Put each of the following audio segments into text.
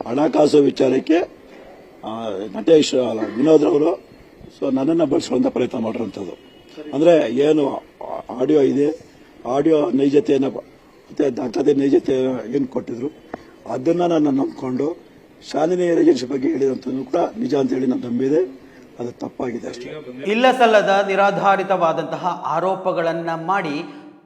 ಹಣಕಾಸು ವಿಚಾರಕ್ಕೆ ನಟೇಶ್ ವಿನೋದ್ರವರು ನನ್ನನ್ನು ಬಳಸುವಂತ ಪ್ರಯತ್ನ ಮಾಡಿರೋಂಥದ್ದು. ಅಂದ್ರೆ ಏನು ಆಡಿಯೋ ಇದೆ, ಆಡಿಯೋ ನೈಜತೆಯನ್ನು ಮತ್ತೆ ದಾಖಲೆ ನೈಜತೆ ಏನು ಕೊಟ್ಟಿದ್ರು ಅದನ್ನ ನಾನು ನಂಬಿಕೊಂಡು ಶಾಲಿನಿ ರಜನೀಶ್ ಬಗ್ಗೆ ಹೇಳಿದಂಥದ್ದು ಕೂಡ ನಿಜ ಅಂತ ಹೇಳಿ ನಾನು ನಂಬಿದೆ. ಅದು ತಪ್ಪಾಗಿದೆ ಅಷ್ಟೇ. ಇಲ್ಲ ಸಲ್ಲದ ನಿರಾಧಾರಿತವಾದಂತಹ ಆರೋಪಗಳನ್ನ ಮಾಡಿ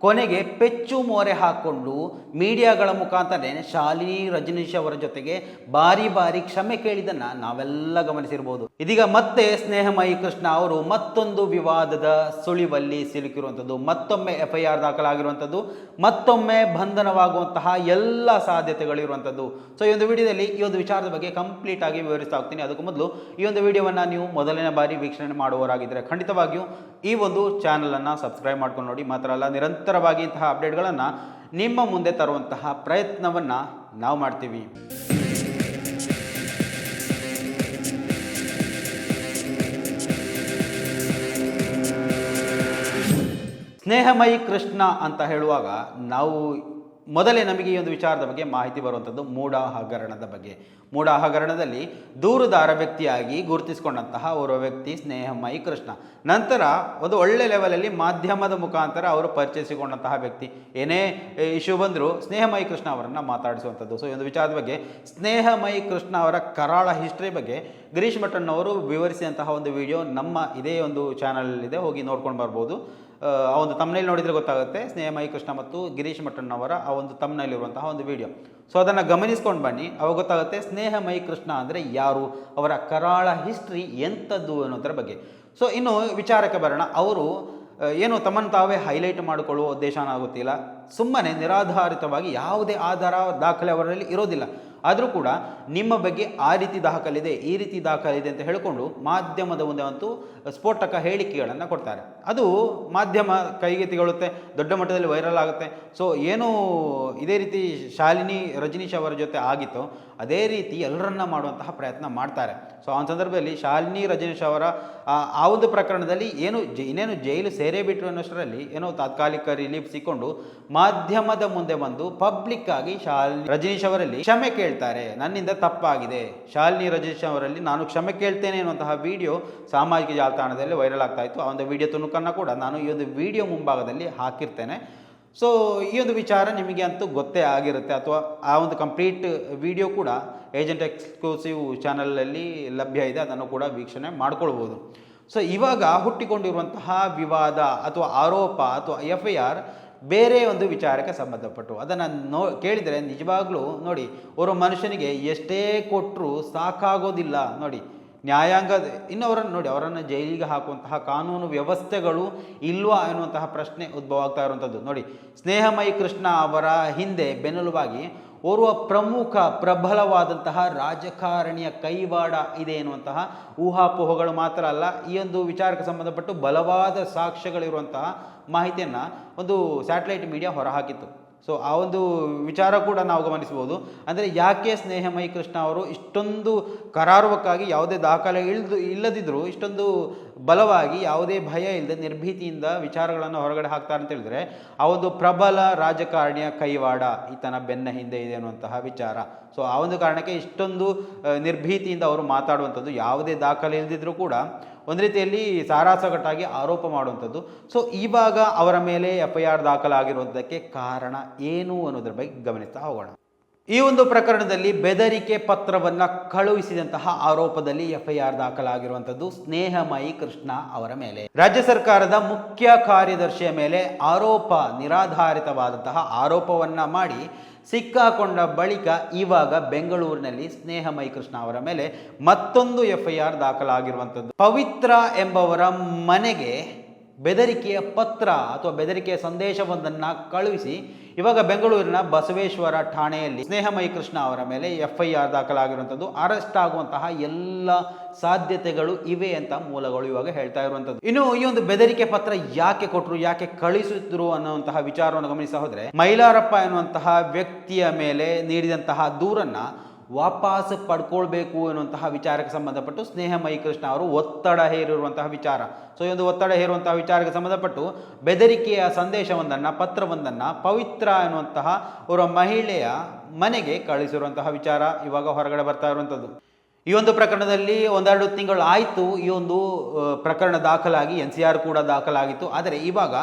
ಕೊನೆಗೆ ಪೆಚ್ಚು ಮೋರೆ ಹಾಕೊಂಡು ಮೀಡಿಯಾಗಳ ಮುಖಾಂತರ ಶಾಲಿನಿ ರಜನೀಶ್ ಅವರ ಜೊತೆಗೆ ಬಾರಿ ಬಾರಿ ಕ್ಷಮೆ ಕೇಳಿದನ್ನ ನಾವೆಲ್ಲ ಗಮನಿಸಿರಬಹುದು. ಇದೀಗ ಮತ್ತೆ ಸ್ನೇಹಮಯಿ ಕೃಷ್ಣ ಅವರು ಮತ್ತೊಂದು ವಿವಾದದ ಸುಳಿವಲ್ಲಿ ಸಿಲುಕಿರುವಂಥದ್ದು, ಮತ್ತೊಮ್ಮೆ FIR ದಾಖಲಾಗಿರುವಂಥದ್ದು, ಮತ್ತೊಮ್ಮೆ ಬಂಧನವಾಗುವಂತಹ ಎಲ್ಲ ಸಾಧ್ಯತೆಗಳಿರುವಂಥದ್ದು. ಸೊ ಈ ಒಂದು ವಿಡಿಯೋದಲ್ಲಿ ಈ ಒಂದು ವಿಚಾರದ ಬಗ್ಗೆ ಕಂಪ್ಲೀಟ್ ಆಗಿ ವಿವರಿಸ್ತಾ ಹೋಗ್ತೀನಿ. ಅದಕ್ಕೂ ಮೊದಲು ಈ ಒಂದು ವಿಡಿಯೋವನ್ನು ನೀವು ಮೊದಲನೇ ಬಾರಿ ವೀಕ್ಷಣೆ ಮಾಡುವವರಾಗಿದ್ದರೆ ಖಂಡಿತವಾಗಿಯೂ ಈ ಒಂದು ಚಾನಲನ್ನು ಸಬ್ಸ್ಕ್ರೈಬ್ ಮಾಡ್ಕೊಂಡು ನೋಡಿ. ಮಾತ್ರ ಅಲ್ಲ, ನಿರಂತರವಾಗಿ ಇಂತಹ ಅಪ್ಡೇಟ್ಗಳನ್ನು ನಿಮ್ಮ ಮುಂದೆ ತರುವಂತಹ ಪ್ರಯತ್ನವನ್ನು ನಾವು ಮಾಡ್ತೀವಿ. ಸ್ನೇಹಮಯಿ ಕೃಷ್ಣ ಅಂತ ಹೇಳುವಾಗ ನಾವು ಮೊದಲೇ ನಮಗೆ ಈ ಒಂದು ವಿಚಾರದ ಬಗ್ಗೆ ಮಾಹಿತಿ ಬರುವಂಥದ್ದು ಮೂಢ ಹಗರಣದ ಬಗ್ಗೆ. ಮೂಢ ಹಗರಣದಲ್ಲಿ ದೂರುದಾರ ವ್ಯಕ್ತಿಯಾಗಿ ಗುರುತಿಸಿಕೊಂಡಂತಹ ಓರ್ವ ವ್ಯಕ್ತಿ ಸ್ನೇಹಮಯಿ ಕೃಷ್ಣ. ನಂತರ ಒಂದು ಒಳ್ಳೆ ಲೆವೆಲಲ್ಲಿ ಮಾಧ್ಯಮದ ಮುಖಾಂತರ ಅವರು ಪರಿಚಯಿಸಿಕೊಂಡಂತಹ ವ್ಯಕ್ತಿ. ಏನೇ ಇಶ್ಯೂ ಬಂದರೂ ಸ್ನೇಹಮಯಿ ಕೃಷ್ಣ ಅವರನ್ನು ಮಾತಾಡಿಸುವಂಥದ್ದು. ಸೊ ಈ ಒಂದು ವಿಚಾರದ ಬಗ್ಗೆ ಸ್ನೇಹಮಯಿ ಕೃಷ್ಣ ಅವರ ಕರಾಳ ಹಿಸ್ಟ್ರಿ ಬಗ್ಗೆ ಗಿರೀಶ್ ಮಠನ್ ಅವರು ವಿವರಿಸಿದಂತಹ ಒಂದು ವಿಡಿಯೋ ನಮ್ಮ ಇದೇ ಒಂದು ಚಾನಲಲ್ಲಿದೆ, ಹೋಗಿ ನೋಡ್ಕೊಂಡು ಬರ್ಬೋದು. ಆ ಒಂದು ತಮ್ನೈಲ್ ನೋಡಿದರೆ ಗೊತ್ತಾಗುತ್ತೆ ಸ್ನೇಹಮಯಿ ಕೃಷ್ಣ ಮತ್ತು ಗಿರೀಶ್ ಮಠನ್ ಅವರ ಆ ಒಂದು ತಮ್ನೈಲಿರುವಂತಹ ಒಂದು ವಿಡಿಯೋ. ಸೊ ಅದನ್ನು ಗಮನಿಸ್ಕೊಂಡು ಬನ್ನಿ, ಅವಾಗ ಗೊತ್ತಾಗುತ್ತೆ ಸ್ನೇಹಮಯಿ ಕೃಷ್ಣ ಅಂದರೆ ಯಾರು, ಅವರ ಕರಾಳ ಹಿಸ್ಟ್ರಿ ಎಂಥದ್ದು ಅನ್ನೋದರ ಬಗ್ಗೆ. ಸೊ ಇನ್ನು ವಿಚಾರಕ್ಕೆ ಬರೋಣ. ಅವರು ಏನು ತಮ್ಮನ್ನು ತಾವೇ ಹೈಲೈಟ್ ಮಾಡಿಕೊಳ್ಳುವ ಉದ್ದೇಶನ ಆಗುತ್ತಿಲ್ಲ, ಸುಮ್ಮನೆ ನಿರಾಧಾರಿತವಾಗಿ ಯಾವುದೇ ಆಧಾರ ದಾಖಲೆ ಅವರಲ್ಲಿ ಇರೋದಿಲ್ಲ. ಆದರೂ ಕೂಡ ನಿಮ್ಮ ಬಗ್ಗೆ ಆ ರೀತಿ ದಾಖಲಿದೆ, ಈ ರೀತಿ ದಾಖಲಿದೆ ಅಂತ ಹೇಳಿಕೊಂಡು ಮಾಧ್ಯಮದ ಮುಂದೆ ಅಂತೂ ಸ್ಫೋಟಕ ಹೇಳಿಕೆಗಳನ್ನು ಕೊಡ್ತಾರೆ. ಅದು ಮಾಧ್ಯಮ ಕೈಗೆ ತಿಗೊಳ್ಳುತ್ತೆ, ದೊಡ್ಡ ಮಟ್ಟದಲ್ಲಿ ವೈರಲ್ ಆಗುತ್ತೆ. ಸೊ ಏನು ಇದೇ ರೀತಿ ಶಾಲಿನಿ ರಜನೀಶ್ ಅವರ ಜೊತೆ ಆಗಿತ್ತು ಅದೇ ರೀತಿ ಎಲ್ಲರನ್ನ ಮಾಡುವಂತಹ ಪ್ರಯತ್ನ ಮಾಡ್ತಾರೆ. ಸೊ ಆ ಸಂದರ್ಭದಲ್ಲಿ ಶಾಲಿನಿ ರಜನೀಶ್ ಅವರ ಆ ಒಂದು ಪ್ರಕರಣದಲ್ಲಿ ಇನ್ನೇನು ಜೈಲು ಸೇರೇ ಬಿಟ್ಟರು ಅನ್ನೋಷ್ಟರಲ್ಲಿ ಏನೋ ತಾತ್ಕಾಲಿಕ ರಿಲೀಫ್ ಸಿಕ್ಕೊಂಡು ಮಾಧ್ಯಮದ ಮುಂದೆ ಬಂದು ಪಬ್ಲಿಕ್ ಆಗಿ ಶಾಲಿನಿ ರಜನೀಶ್ ಅವರಲ್ಲಿ ಕ್ಷಮೆ ಕೇಳ್ತಾರೆ. ನನ್ನಿಂದ ತಪ್ಪಾಗಿದೆ, ಶಾಲಿನಿ ರಜನೀಶ್ ಅವರಲ್ಲಿ ನಾನು ಕ್ಷಮೆ ಕೇಳ್ತೇನೆ ಅನ್ನುವಂತಹ ವಿಡಿಯೋ ಸಾಮಾಜಿಕ ಜಾಲತಾಣದಲ್ಲಿ ವೈರಲ್ ಆಗ್ತಾ ಇತ್ತು. ಆ ಒಂದು ವಿಡಿಯೋ ತುಣುಕನ್ನು ಕೂಡ ನಾನು ಈ ಒಂದು ವಿಡಿಯೋ ಮುಂಭಾಗದಲ್ಲಿ ಹಾಕಿರ್ತೇನೆ. ಸೊ ಈ ಒಂದು ವಿಚಾರ ನಿಮಗೆ ಅಂತೂ ಗೊತ್ತೇ ಆಗಿರುತ್ತೆ, ಅಥವಾ ಆ ಒಂದು ಕಂಪ್ಲೀಟ್ ವಿಡಿಯೋ ಕೂಡ ಏಜೆಂಟ್ ಎಕ್ಸ್ಕ್ಲೂಸಿವ್ ಚಾನಲಲ್ಲಿ ಲಭ್ಯ ಇದೆ, ಅದನ್ನು ಕೂಡ ವೀಕ್ಷಣೆ ಮಾಡ್ಕೊಳ್ಬೋದು. ಸೊ ಇವಾಗ ಹುಟ್ಟಿಕೊಂಡಿರುವಂತಹ ವಿವಾದ ಅಥವಾ ಆರೋಪ ಅಥವಾ FIR ಬೇರೆ ಒಂದು ವಿಚಾರಕ್ಕೆ ಸಂಬಂಧಪಟ್ಟು ಅದನ್ನು ಕೇಳಿದರೆ ನಿಜವಾಗ್ಲೂ ನೋಡಿ, ಓರ್ವ ಮನುಷ್ಯನಿಗೆ ಎಷ್ಟೇ ಕೊಟ್ಟರೂ ಸಾಕಾಗೋದಿಲ್ಲ. ನೋಡಿ, ನ್ಯಾಯಾಂಗ ಇನ್ನು ಅವರನ್ನು ನೋಡಿ, ಅವರನ್ನು ಜೈಲಿಗೆ ಹಾಕುವಂತಹ ಕಾನೂನು ವ್ಯವಸ್ಥೆಗಳು ಇಲ್ವಾ ಎನ್ನುವಂತಹ ಪ್ರಶ್ನೆ ಉದ್ಭವ ಆಗ್ತಾ ಇರುವಂಥದ್ದು. ನೋಡಿ, ಸ್ನೇಹಮಯಿ ಕೃಷ್ಣ ಅವರ ಹಿಂದೆ ಬೆನ್ನೆಲುಬಾಗಿ ಓರ್ವ ಪ್ರಮುಖ ಪ್ರಬಲವಾದಂತಹ ರಾಜಕಾರಣಿಯ ಕೈವಾಡ ಇದೆ ಎನ್ನುವಂತಹ ಊಹಾಪೋಹಗಳು ಮಾತ್ರ ಅಲ್ಲ, ಈ ಒಂದು ವಿಚಾರಕ್ಕೆ ಸಂಬಂಧಪಟ್ಟು ಬಲವಾದ ಸಾಕ್ಷ್ಯಗಳಿರುವಂತಹ ಮಾಹಿತಿಯನ್ನು ಒಂದು ಸ್ಯಾಟಲೈಟ್ ಮೀಡಿಯಾ ಹೊರಹಾಕಿತ್ತು. ಸೊ ಆ ಒಂದು ವಿಚಾರ ಕೂಡ ನಾವು ಗಮನಿಸಬಹುದು. ಅಂದರೆ ಯಾಕೆ ಸ್ನೇಹಮಯಿ ಕೃಷ್ಣ ಅವರು ಇಷ್ಟೊಂದು ಕರಾರುವಕ್ಕಾಗಿ ಯಾವುದೇ ದಾಖಲೆ ಇಲ್ಲದಿದ್ದರೂ ಇಷ್ಟೊಂದು ಬಲವಾಗಿ ಯಾವುದೇ ಭಯ ಇಲ್ಲದೆ ನಿರ್ಭೀತಿಯಿಂದ ವಿಚಾರಗಳನ್ನು ಹೊರಗಡೆ ಹಾಕ್ತಾರೆ ಅಂತ ಹೇಳಿದ್ರೆ, ಆ ಒಂದು ಪ್ರಬಲ ರಾಜಕಾರಣಿಯ ಕೈವಾಡ ಈತನ ಬೆನ್ನ ಹಿಂದೆ ಇದೆ ಅನ್ನುವಂತಹ ವಿಚಾರ. ಸೊ ಆ ಒಂದು ಕಾರಣಕ್ಕೆ ಇಷ್ಟೊಂದು ನಿರ್ಭೀತಿಯಿಂದ ಅವರು ಮಾತಾಡುವಂಥದ್ದು, ಯಾವುದೇ ದಾಖಲೆ ಇಲ್ಲದಿದ್ದರೂ ಕೂಡ ಒಂದು ರೀತಿಯಲ್ಲಿ ಸಾರಾಸಗಟ್ಟಾಗಿ ಆರೋಪ ಮಾಡುವಂಥದ್ದು. ಸೊ ಇವಾಗ ಅವರ ಮೇಲೆ FIR ದಾಖಲಾಗಿರುವುದಕ್ಕೆ ಕಾರಣ ಏನು ಅನ್ನೋದ್ರ ಬಗ್ಗೆ ಗಮನಿಸ್ತಾ ಹೋಗೋಣ. ಈ ಒಂದು ಪ್ರಕರಣದಲ್ಲಿ ಬೆದರಿಕೆ ಪತ್ರವನ್ನು ಕಳುಹಿಸಿದಂತಹ ಆರೋಪದಲ್ಲಿ FIR ದಾಖಲಾಗಿರುವಂಥದ್ದು ಸ್ನೇಹಮಯಿ ಕೃಷ್ಣ ಅವರ ಮೇಲೆ. ರಾಜ್ಯ ಸರ್ಕಾರದ ಮುಖ್ಯ ಕಾರ್ಯದರ್ಶಿಯ ಮೇಲೆ ನಿರಾಧಾರಿತವಾದಂತಹ ಆರೋಪವನ್ನ ಮಾಡಿ ಸಿಕ್ಕಾಕೊಂಡ ಬಳಿಕ ಇವಾಗ ಬೆಂಗಳೂರಿನಲ್ಲಿ ಸ್ನೇಹಮಯಿ ಕೃಷ್ಣ ಅವರ ಮೇಲೆ ಮತ್ತೊಂದು FIR ದಾಖಲಾಗಿರುವಂಥದ್ದು. ಪವಿತ್ರ ಎಂಬವರ ಮನೆಗೆ ಬೆದರಿಕೆಯ ಪತ್ರ ಅಥವಾ ಬೆದರಿಕೆಯ ಸಂದೇಶವೊಂದನ್ನು ಕಳುಹಿಸಿ ಇವಾಗ ಬೆಂಗಳೂರಿನ ಬಸವೇಶ್ವರ ಠಾಣೆಯಲ್ಲಿ ಸ್ನೇಹಮಯಿ ಕೃಷ್ಣ ಅವರ ಮೇಲೆ FIR ದಾಖಲಾಗಿರುವಂಥದ್ದು. ಅರೆಸ್ಟ್ ಆಗುವಂತಹ ಎಲ್ಲ ಸಾಧ್ಯತೆಗಳು ಇವೆ ಅಂತ ಮೂಲಗಳು ಇವಾಗ ಹೇಳ್ತಾ ಇರುವಂಥದ್ದು. ಇನ್ನು ಈ ಒಂದು ಬೆದರಿಕೆ ಪತ್ರ ಯಾಕೆ ಕೊಟ್ಟರು, ಯಾಕೆ ಕಳಿಸಿದ್ರು ಅನ್ನುವಂತಹ ವಿಚಾರವನ್ನು ಗಮನಿಸ ಹೋದ್ರೆ, ಮೈಲಾರಪ್ಪ ಎನ್ನುವಂತಹ ವ್ಯಕ್ತಿಯ ಮೇಲೆ ನೀಡಿದಂತಹ ದೂರನ್ನ ವಾಪಸ್ ಪಡ್ಕೊಳ್ಬೇಕು ಎನ್ನುವಂತಹ ವಿಚಾರಕ್ಕೆ ಸಂಬಂಧಪಟ್ಟು ಸ್ನೇಹಮಯಿ ಕೃಷ್ಣ ಅವರು ಒತ್ತಡ ಹೇರಿರುವಂತಹ ವಿಚಾರ. ಸೊ ಈ ಒಂದು ಒತ್ತಡ ಹೇರುವಂತಹ ವಿಚಾರಕ್ಕೆ ಸಂಬಂಧಪಟ್ಟು ಬೆದರಿಕೆಯ ಸಂದೇಶವೊಂದನ್ನು, ಪತ್ರವೊಂದನ್ನು ಪವಿತ್ರ ಎನ್ನುವಂತಹ ಅವರ ಮಹಿಳೆಯ ಮನೆಗೆ ಕಳಿಸಿರುವಂತಹ ವಿಚಾರ ಇವಾಗ ಹೊರಗಡೆ ಬರ್ತಾ ಇರುವಂಥದ್ದು. ಈ ಒಂದು ಪ್ರಕರಣದಲ್ಲಿ 1-2 ತಿಂಗಳು ಆಯಿತು ಈ ಒಂದು ಪ್ರಕರಣ ದಾಖಲಾಗಿ, NCR ಕೂಡ ದಾಖಲಾಗಿತ್ತು. ಆದರೆ ಇವಾಗ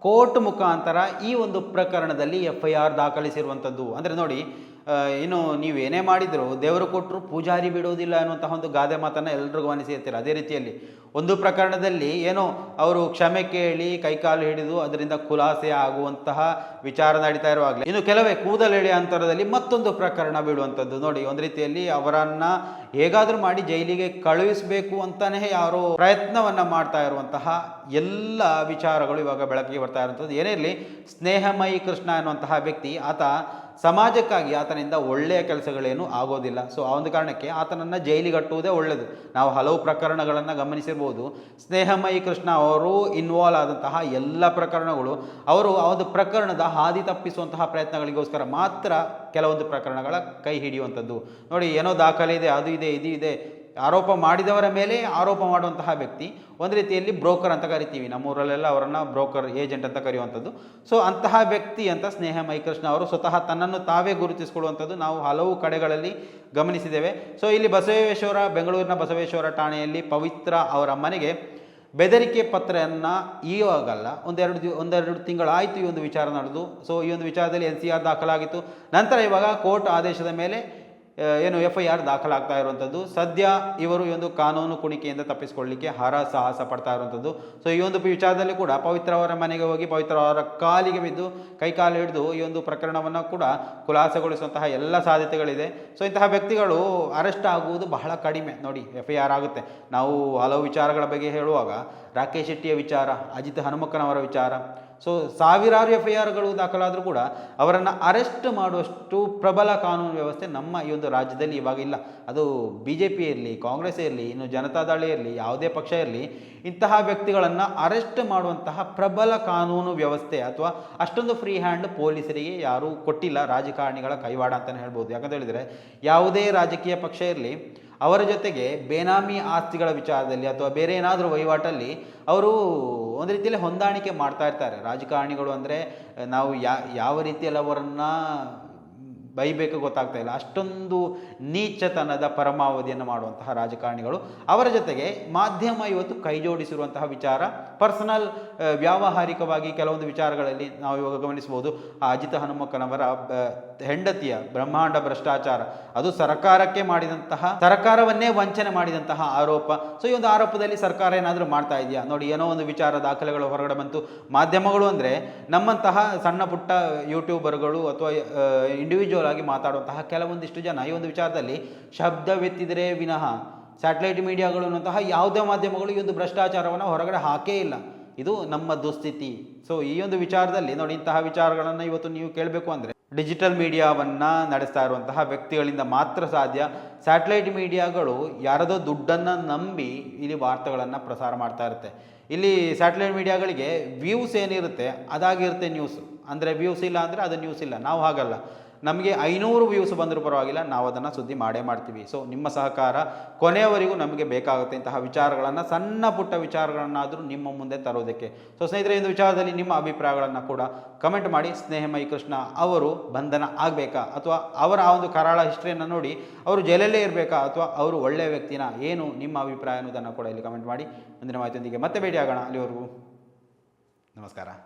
ಕೋರ್ಟ್ ಮುಖಾಂತರ ಈ ಒಂದು ಪ್ರಕರಣದಲ್ಲಿ FIR ದಾಖಲಿಸಿರುವಂಥದ್ದು. ಅಂದರೆ ನೋಡಿ, ಇನ್ನು ನೀವೇನೇ ಮಾಡಿದರೂ ದೇವರು ಕೊಟ್ಟರು ಪೂಜಾರಿ ಬಿಡುವುದಿಲ್ಲ ಅನ್ನುವಂತಹ ಒಂದು ಗಾದೆ ಮಾತನ್ನು ಎಲ್ರಿಗೂ ಗಮನಿಸಿರ್ತೀರ. ಅದೇ ರೀತಿಯಲ್ಲಿ ಒಂದು ಪ್ರಕರಣದಲ್ಲಿ ಏನೋ ಅವರು ಕ್ಷಮೆ ಕೇಳಿ ಕೈಕಾಲು ಹಿಡಿದು ಅದರಿಂದ ಖುಲಾಸೆ ಆಗುವಂತಹ ವಿಚಾರ ನಡೀತಾ ಇರುವಾಗಲೇ ಇನ್ನು ಕೆಲವೇ ಕೂದಲೆಳೆ ಅಂತರದಲ್ಲಿ ಮತ್ತೊಂದು ಪ್ರಕರಣ ಬೀಳುವಂಥದ್ದು. ನೋಡಿ, ಒಂದು ರೀತಿಯಲ್ಲಿ ಅವರನ್ನು ಹೇಗಾದರೂ ಮಾಡಿ ಜೈಲಿಗೆ ಕಳುಹಿಸಬೇಕು ಅಂತಾನೆ ಯಾರೋ ಪ್ರಯತ್ನವನ್ನ ಮಾಡ್ತಾ ಇರುವಂತಹ ಎಲ್ಲ ವಿಚಾರಗಳು ಇವಾಗ ಬೆಳಕಿಗೆ ಬರ್ತಾ ಇರುವಂಥದ್ದು. ಏನೇ ಇರಲಿ, ಸ್ನೇಹಮಯಿ ಕೃಷ್ಣ ಎನ್ನುವಂತಹ ವ್ಯಕ್ತಿ ಆತ ಸಮಾಜಕ್ಕಾಗಿ ಆತನಿಂದ ಒಳ್ಳೆಯ ಕೆಲಸಗಳೇನು ಆಗೋದಿಲ್ಲ. ಸೊ ಆ ಒಂದು ಕಾರಣಕ್ಕೆ ಆತನನ್ನು ಜೈಲಿಗಟ್ಟುವುದೇ ಒಳ್ಳೆಯದು. ನಾವು ಹಲವು ಪ್ರಕರಣಗಳನ್ನು ಗಮನಿಸಿರ್ಬೋದು. ಸ್ನೇಹಮಯಿ ಕೃಷ್ಣ ಅವರು ಇನ್ವಾಲ್ವ್ ಆದಂತಹ ಎಲ್ಲ ಪ್ರಕರಣಗಳು ಅವರು ಆ ಒಂದು ಪ್ರಕರಣದ ಹಾದಿ ತಪ್ಪಿಸುವಂತಹ ಪ್ರಯತ್ನಗಳಿಗೋಸ್ಕರ ಮಾತ್ರ ಕೆಲವೊಂದು ಪ್ರಕರಣಗಳ ಕೈ ಹಿಡಿಯುವಂಥದ್ದು. ನೋಡಿ, ಏನೋ ದಾಖಲೆ ಇದೆ, ಅದು ಇದೆ, ಇದು ಇದೆ, ಆರೋಪ ಮಾಡಿದವರ ಮೇಲೆ ಆರೋಪ ಮಾಡುವಂತಹ ವ್ಯಕ್ತಿ ಒಂದು ರೀತಿಯಲ್ಲಿ ಬ್ರೋಕರ್ ಅಂತ ಕರಿತೀವಿ. ನಮ್ಮೂರಲ್ಲೆಲ್ಲ ಅವರನ್ನು ಬ್ರೋಕರ್, ಏಜೆಂಟ್ ಅಂತ ಕರೆಯುವಂಥದ್ದು. ಸೊ ಅಂತಹ ವ್ಯಕ್ತಿ ಅಂತ ಸ್ನೇಹಮಯಿ ಕೃಷ್ಣ ಅವರು ಸ್ವತಃ ತನ್ನನ್ನು ತಾವೇ ಗುರುತಿಸಿಕೊಳ್ಳುವಂಥದ್ದು ನಾವು ಹಲವು ಕಡೆಗಳಲ್ಲಿ ಗಮನಿಸಿದ್ದೇವೆ. ಸೊ ಇಲ್ಲಿ ಬಸವೇಶ್ವರ, ಬೆಂಗಳೂರಿನ ಬಸವೇಶ್ವರ ಠಾಣೆಯಲ್ಲಿ ಪವಿತ್ರ ಅವರ ಮನೆಗೆ ಬೆದರಿಕೆ ಪತ್ರವನ್ನು ಇವಾಗಲ್ಲ, ಒಂದೆರಡು ತಿಂಗಳಾಯಿತು ಈ ಒಂದು ವಿಚಾರ ನಡೆದು. ಸೊ ಈ ಒಂದು ವಿಚಾರದಲ್ಲಿ NCR ದಾಖಲಾಗಿತ್ತು. ನಂತರ ಇವಾಗ ಕೋರ್ಟ್ ಆದೇಶದ ಮೇಲೆ ಏನು FIR ದಾಖಲಾಗ್ತಾ ಇರುವಂಥದ್ದು. ಸದ್ಯ ಇವರು ಈ ಒಂದು ಕಾನೂನು ಕುಣಿಕೆಯಿಂದ ತಪ್ಪಿಸಿಕೊಳ್ಳಲಿಕ್ಕೆ ಹರಸಾಹಸ ಪಡ್ತಾ ಇರುವಂಥದ್ದು. ಸೊ ಈ ಒಂದು ವಿಚಾರದಲ್ಲಿ ಕೂಡ ಪವಿತ್ರ ಅವರ ಮನೆಗೆ ಹೋಗಿ ಪವಿತ್ರ ಅವರ ಕಾಲಿಗೆ ಬಿದ್ದು ಕೈಕಾಲು ಹಿಡಿದು ಈ ಒಂದು ಪ್ರಕರಣವನ್ನು ಕೂಡ ಖುಲಾಸೆಗೊಳಿಸುವಂತಹ ಎಲ್ಲ ಸಾಧ್ಯತೆಗಳಿದೆ. ಸೊ ಇಂತಹ ವ್ಯಕ್ತಿಗಳು ಅರೆಸ್ಟ್ ಆಗುವುದು ಬಹಳ ಕಡಿಮೆ. ನೋಡಿ, FIR ಆಗುತ್ತೆ. ನಾವು ಹಲವು ವಿಚಾರಗಳ ಬಗ್ಗೆ ಹೇಳುವಾಗ ರಾಕೇಶ್ ಶೆಟ್ಟಿಯ ವಿಚಾರ, ಅಜಿತ್ ಹನುಮಕ್ಕನವರ ವಿಚಾರ, ಸೊ ಸಾವಿರಾರು FIRಗಳು ದಾಖಲಾದರೂ ಕೂಡ ಅವರನ್ನು ಅರೆಸ್ಟ್ ಮಾಡುವಷ್ಟು ಪ್ರಬಲ ಕಾನೂನು ವ್ಯವಸ್ಥೆ ನಮ್ಮ ಈ ಒಂದು ರಾಜ್ಯದಲ್ಲಿ ಇವಾಗ ಇಲ್ಲ. ಅದು BJP ಇರಲಿ, ಕಾಂಗ್ರೆಸ್ ಇರಲಿ, ಇನ್ನು ಜನತಾದಳ ಇರಲಿ, ಯಾವುದೇ ಪಕ್ಷ ಇರಲಿ, ಇಂತಹ ವ್ಯಕ್ತಿಗಳನ್ನು ಅರೆಸ್ಟ್ ಮಾಡುವಂತಹ ಪ್ರಬಲ ಕಾನೂನು ವ್ಯವಸ್ಥೆ ಅಥವಾ ಅಷ್ಟೊಂದು ಫ್ರೀ ಹ್ಯಾಂಡ್ ಪೊಲೀಸರಿಗೆ ಯಾರೂ ಕೊಟ್ಟಿಲ್ಲ. ರಾಜಕಾರಣಿಗಳ ಕೈವಾಡ ಅಂತಲೇ ಹೇಳ್ಬೋದು. ಯಾಕಂತ ಹೇಳಿದರೆ ಯಾವುದೇ ರಾಜಕೀಯ ಪಕ್ಷ ಇರಲಿ, ಅವರ ಜೊತೆಗೆ ಬೇನಾಮಿ ಆಸ್ತಿಗಳ ವಿಚಾರದಲ್ಲಿ ಅಥವಾ ಬೇರೆ ಏನಾದರೂ ವಹಿವಾಟಲ್ಲಿ ಅವರು ಒಂದು ರೀತಿಯಲ್ಲಿ ಹೊಂದಾಣಿಕೆ ಮಾಡ್ತಾ ಇರ್ತಾರೆ. ರಾಜಕಾರಣಿಗಳು ಅಂದರೆ ನಾವು ಯಾವ ರೀತಿಯಲ್ಲಿ ಅವರನ್ನು ಬೈಬೇಕು ಗೊತ್ತಾಗ್ತಾ ಇಲ್ಲ. ಅಷ್ಟೊಂದು ನೀಚತನದ ಪರಮಾವಧಿಯನ್ನು ಮಾಡುವಂತಹ ರಾಜಕಾರಣಿಗಳು. ಅವರ ಜೊತೆಗೆ ಮಾಧ್ಯಮ ಇವತ್ತು ಕೈ ಜೋಡಿಸಿರುವಂತಹ ವಿಚಾರ, ಪರ್ಸನಲ್ ವ್ಯಾವಹಾರಿಕವಾಗಿ ಕೆಲವೊಂದು ವಿಚಾರಗಳಲ್ಲಿ ನಾವು ಇವಾಗ ಗಮನಿಸಬಹುದು. ಆ ಅಜಿತ್ ಹನುಮಕ್ಕನವರ ಹೆಂಡತಿಯ ಬ್ರಹ್ಮಾಂಡ ಭ್ರಷ್ಟಾಚಾರ, ಅದು ಸರ್ಕಾರವನ್ನೇ ವಂಚನೆ ಮಾಡಿದಂತಹ ಆರೋಪ. ಸೊ ಈ ಒಂದು ಆರೋಪದಲ್ಲಿ ಸರ್ಕಾರ ಏನಾದರೂ ಮಾಡ್ತಾ ಇದೆಯಾ ನೋಡಿ, ಏನೋ ಒಂದು ವಿಚಾರ ದಾಖಲೆಗಳು ಹೊರಗಡೆ ಬಂತು. ಮಾಧ್ಯಮಗಳು ಅಂದರೆ ನಮ್ಮಂತಹ ಸಣ್ಣ ಪುಟ್ಟ ಯೂಟ್ಯೂಬರ್ಗಳು ಅಥವಾ ಇಂಡಿವಿಜುವಲ್ ಆಗಿ ಮಾತಾಡುವಂತಹ ಕೆಲವೊಂದಿಷ್ಟು ಜನ ಈ ಒಂದು ವಿಚಾರದಲ್ಲಿ ಶಬ್ದವೆತ್ತಿದರೆ ವಿನಃ ಸ್ಯಾಟಲೈಟ್ ಮೀಡಿಯಾಗಳು ಅನ್ನುವಂತಹ ಯಾವುದೇ ಮಾಧ್ಯಮಗಳು ಈ ಒಂದು ಭ್ರಷ್ಟಾಚಾರವನ್ನು ಹೊರಗಡೆ ಹಾಕೇ ಇಲ್ಲ. ಇದು ನಮ್ಮ ದುಸ್ಥಿತಿ. ಸೊ ಈ ಒಂದು ವಿಚಾರದಲ್ಲಿ ನೋಡಿ, ಇಂತಹ ವಿಚಾರಗಳನ್ನು ಇವತ್ತು ನೀವು ಕೇಳಬೇಕು ಅಂದರೆ ಡಿಜಿಟಲ್ ಮೀಡಿಯಾವನ್ನು ನಡೆಸ್ತಾ ಇರುವಂತಹ ವ್ಯಕ್ತಿಗಳಿಂದ ಮಾತ್ರ ಸಾಧ್ಯ. ಸ್ಯಾಟಲೈಟ್ ಮೀಡಿಯಾಗಳು ಯಾರದೋ ದುಡ್ಡನ್ನು ನಂಬಿ ಇಲ್ಲಿ ವಾರ್ತೆಗಳನ್ನು ಪ್ರಸಾರ ಮಾಡ್ತಾ ಇರುತ್ತೆ. ಇಲ್ಲಿ ಸ್ಯಾಟಲೈಟ್ ಮೀಡಿಯಾಗಳಿಗೆ ವ್ಯೂಸ್ ಏನಿರುತ್ತೆ ಅದಾಗಿರುತ್ತೆ ನ್ಯೂಸ್. ಅಂದರೆ ವ್ಯೂಸ್ ಇಲ್ಲ ಅಂದರೆ ಅದು ನ್ಯೂಸ್ ಇಲ್ಲ. ನಾವು ಹಾಗಲ್ಲ, ನಮಗೆ 500 ವ್ಯೂಸ್ ಬಂದರೂ ಪರವಾಗಿಲ್ಲ, ನಾವು ಅದನ್ನು ಸುದ್ದಿ ಮಾಡೇ ಮಾಡ್ತೀವಿ. ಸೊ ನಿಮ್ಮ ಸಹಕಾರ ಕೊನೆಯವರೆಗೂ ನಮಗೆ ಬೇಕಾಗುತ್ತೆ. ಇಂತಹ ವಿಚಾರಗಳನ್ನು, ಸಣ್ಣ ಪುಟ್ಟ ವಿಚಾರಗಳನ್ನಾದರೂ ನಿಮ್ಮ ಮುಂದೆ ತರೋದಕ್ಕೆ. ಸೊ ಸ್ನೇಹಿತರೆ, ಒಂದು ವಿಚಾರದಲ್ಲಿ ನಿಮ್ಮ ಅಭಿಪ್ರಾಯಗಳನ್ನು ಕೂಡ ಕಮೆಂಟ್ ಮಾಡಿ. ಸ್ನೇಹಮಯಿ ಕೃಷ್ಣ ಅವರು ಬಂಧನ ಆಗಬೇಕಾ ಅಥವಾ ಅವರ ಆ ಒಂದು ಕರಾಳ ಹಿಸ್ಟ್ರಿಯನ್ನು ನೋಡಿ ಅವರು ಜೈಲಲ್ಲೇ ಇರಬೇಕಾ ಅಥವಾ ಅವರು ಒಳ್ಳೆಯ ವ್ಯಕ್ತಿನ, ಏನು ನಿಮ್ಮ ಅಭಿಪ್ರಾಯ ಅನ್ನೋದನ್ನು ಕೂಡ ಇಲ್ಲಿ ಕಮೆಂಟ್ ಮಾಡಿ. ಮುಂದಿನ ಮಾಹಿತಿಯೊಂದಿಗೆ ಮತ್ತೆ ಭೇಟಿಯಾಗೋಣ. ಅಲ್ಲಿವರೆಗೂ ನಮಸ್ಕಾರ.